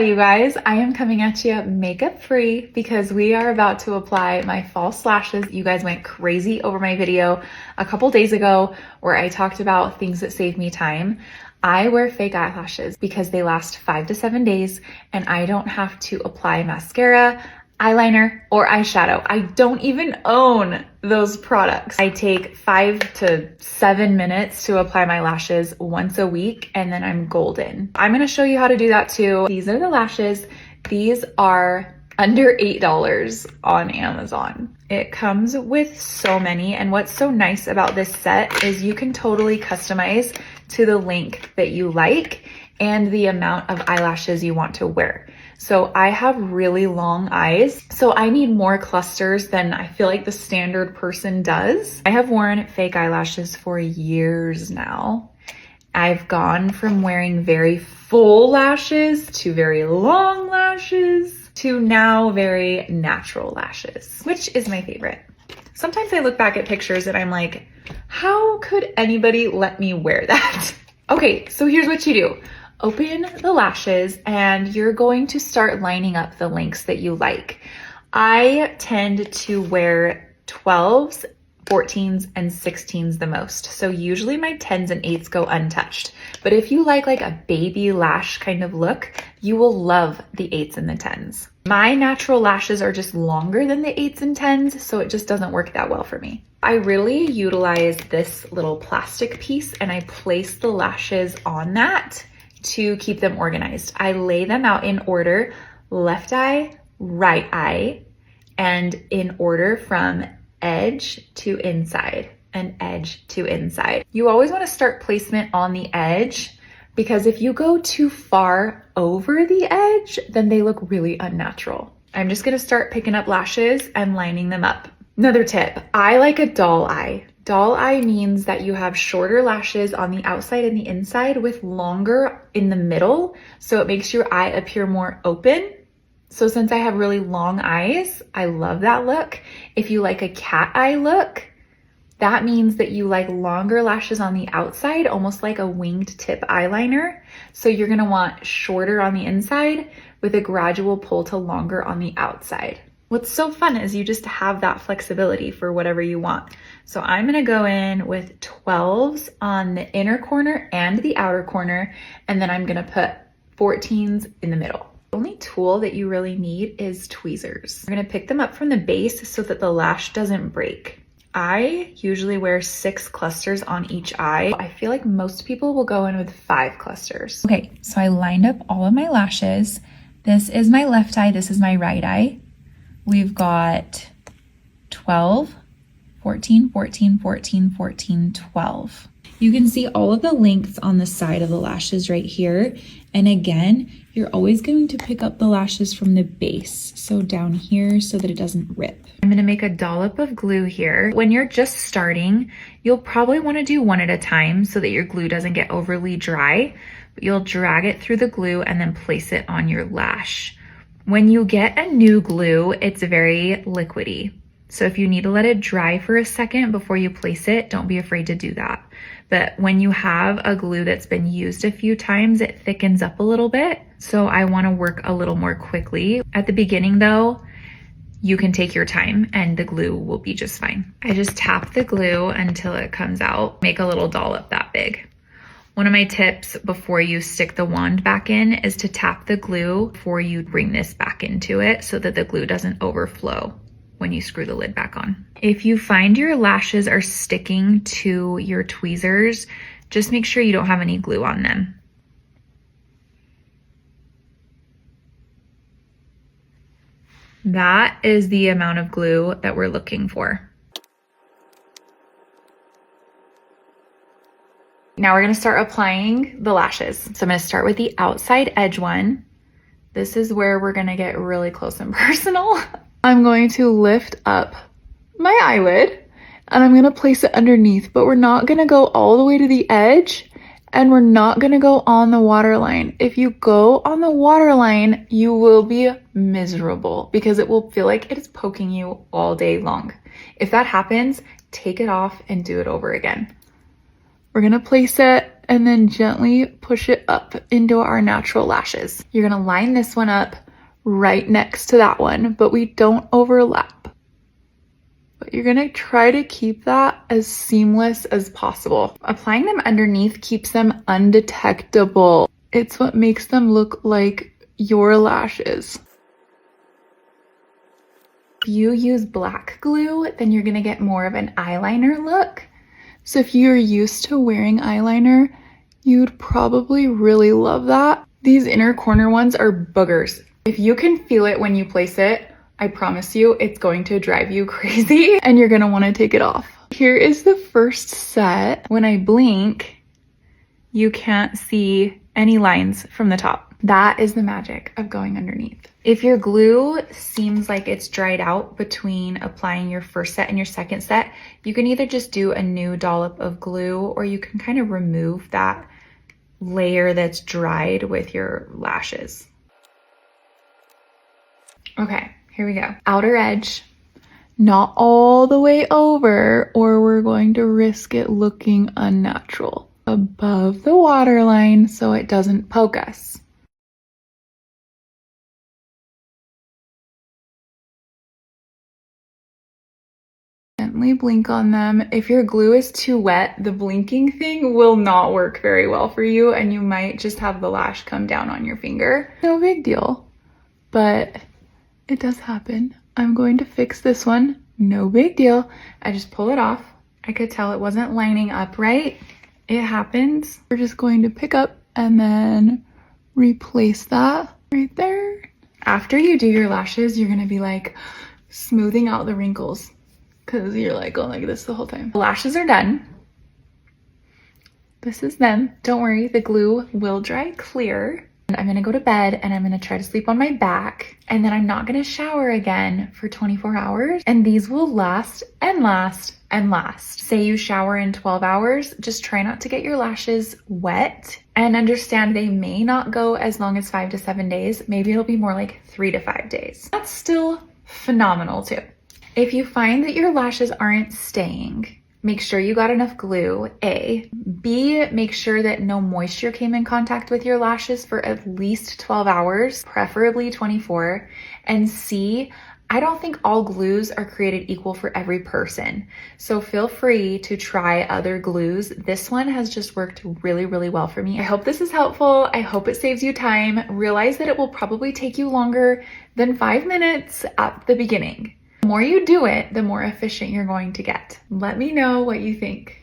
You guys, I am coming at you makeup free because we are about to apply my false lashes. You guys went crazy over my video a couple days ago where I talked about things that save me time. I wear fake eyelashes because they last 5 to 7 days and I don't have to apply mascara, eyeliner, or eyeshadow. I don't even own those products. I take 5 to 7 minutes to apply my lashes once a week and then I'm golden. I'm gonna show you how to do that too. These are the lashes. These are under $8 on Amazon. It comes with so many, and what's so nice about this set is you can totally customize to the length that you like and the amount of eyelashes you want to wear. So I have really long eyes, so I need more clusters than I feel like the standard person does. I have worn fake eyelashes for years now. I've gone from wearing very full lashes to very long lashes to now very natural lashes, which is my favorite. Sometimes I look back at pictures and I'm like, how could anybody let me wear that? Okay, so here's what you do. Open the lashes and you're going to start lining up the lengths that you like. I tend to wear 12s, 14s, and 16s the most. So usually my 10s and 8s go untouched. But if you like a baby lash kind of look, you will love the 8s and the 10s. My natural lashes are just longer than the 8s and 10s, so it just doesn't work that well for me. I really utilize this little plastic piece and I place the lashes on that to keep them organized. I lay them out in order, left eye, right eye, and in order from edge to inside and edge to inside. You always want to start placement on the edge because if you go too far over the edge, then they look really unnatural. I'm just going to start picking up lashes and lining them up. Another tip, I like a doll eye. Doll eye means that you have shorter lashes on the outside and the inside with longer in the middle, so it makes your eye appear more open. So since I have really long eyes, I love that look. If you like a cat eye look, that means that you like longer lashes on the outside, almost like a winged tip eyeliner. So you're gonna want shorter on the inside with a gradual pull to longer on the outside. What's so fun is you just have that flexibility for whatever you want. So I'm gonna go in with 12s on the inner corner and the outer corner, and then I'm gonna put 14s in the middle. The only tool that you really need is tweezers. We're gonna pick them up from the base so that the lash doesn't break. I usually wear 6 clusters on each eye. I feel like most people will go in with 5 clusters. Okay, so I lined up all of my lashes. This is my left eye, this is my right eye. We've got 12, 14, 14, 14, 14, 12. You can see all of the lengths on the side of the lashes right here. And again, you're always going to pick up the lashes from the base. So down here so that it doesn't rip. I'm gonna make a dollop of glue here. When you're just starting, you'll probably wanna do one at a time so that your glue doesn't get overly dry. But you'll drag it through the glue and then place it on your lash. When you get a new glue, it's very liquidy. So if you need to let it dry for a second before you place it, don't be afraid to do that. But when you have a glue that's been used a few times, it thickens up a little bit. So I want to work a little more quickly. At the beginning though, you can take your time and the glue will be just fine. I just tap the glue until it comes out. Make a little dollop that big. One of my tips before you stick the wand back in is to tap the glue before you bring this back into it so that the glue doesn't overflow when you screw the lid back on. If you find your lashes are sticking to your tweezers, just make sure you don't have any glue on them. That is the amount of glue that we're looking for. Now we're gonna start applying the lashes. So I'm gonna start with the outside edge one. This is where we're gonna get really close and personal. I'm going to lift up my eyelid and I'm gonna place it underneath, but we're not gonna go all the way to the edge and we're not gonna go on the waterline. If you go on the waterline, you will be miserable because it will feel like it is poking you all day long. If that happens, take it off and do it over again. We're gonna place it and then gently push it up into our natural lashes. You're gonna line this one up right next to that one, but we don't overlap. But you're gonna try to keep that as seamless as possible. Applying them underneath keeps them undetectable. It's what makes them look like your lashes. If you use black glue, then you're gonna get more of an eyeliner look. So if you're used to wearing eyeliner, you'd probably really love that. These inner corner ones are boogers. If you can feel it when you place it, I promise you it's going to drive you crazy and you're gonna wanna take it off. Here is the first set. When I blink, you can't see any lines from the top. That is the magic of going underneath. If your glue seems like it's dried out between applying your first set and your second set, you can either just do a new dollop of glue or you can kind of remove that layer that's dried with your lashes. Okay, here we go. Outer edge, not all the way over or we're going to risk it looking unnatural. Above the waterline so it doesn't poke us. Gently blink on them. If your glue is too wet, the blinking thing will not work very well for you and you might just have the lash come down on your finger. No big deal, but it does happen. I'm going to fix this one. No big deal. I just pull it off. I could tell it wasn't lining up right. It happens. We're just going to pick up and then replace that right there. After you do your lashes, you're gonna be like smoothing out the wrinkles because you're like going like this the whole time. The lashes are done. This is them. Don't worry, the glue will dry clear. I'm gonna go to bed and I'm gonna try to sleep on my back and then I'm not gonna shower again for 24 hours and these will last and last and last. Say you shower in 12 hours, just try not to get your lashes wet and understand they may not go as long as 5 to 7 days. Maybe it'll be more like 3 to 5 days. That's still phenomenal too. If you find that your lashes aren't staying, make sure you got enough glue, A. B, make sure that no moisture came in contact with your lashes for at least 12 hours, preferably 24. And C, I don't think all glues are created equal for every person. So feel free to try other glues. This one has just worked really, really well for me. I hope this is helpful. I hope it saves you time. Realize that it will probably take you longer than 5 minutes at the beginning. The more you do it, the more efficient you're going to get. Let me know what you think.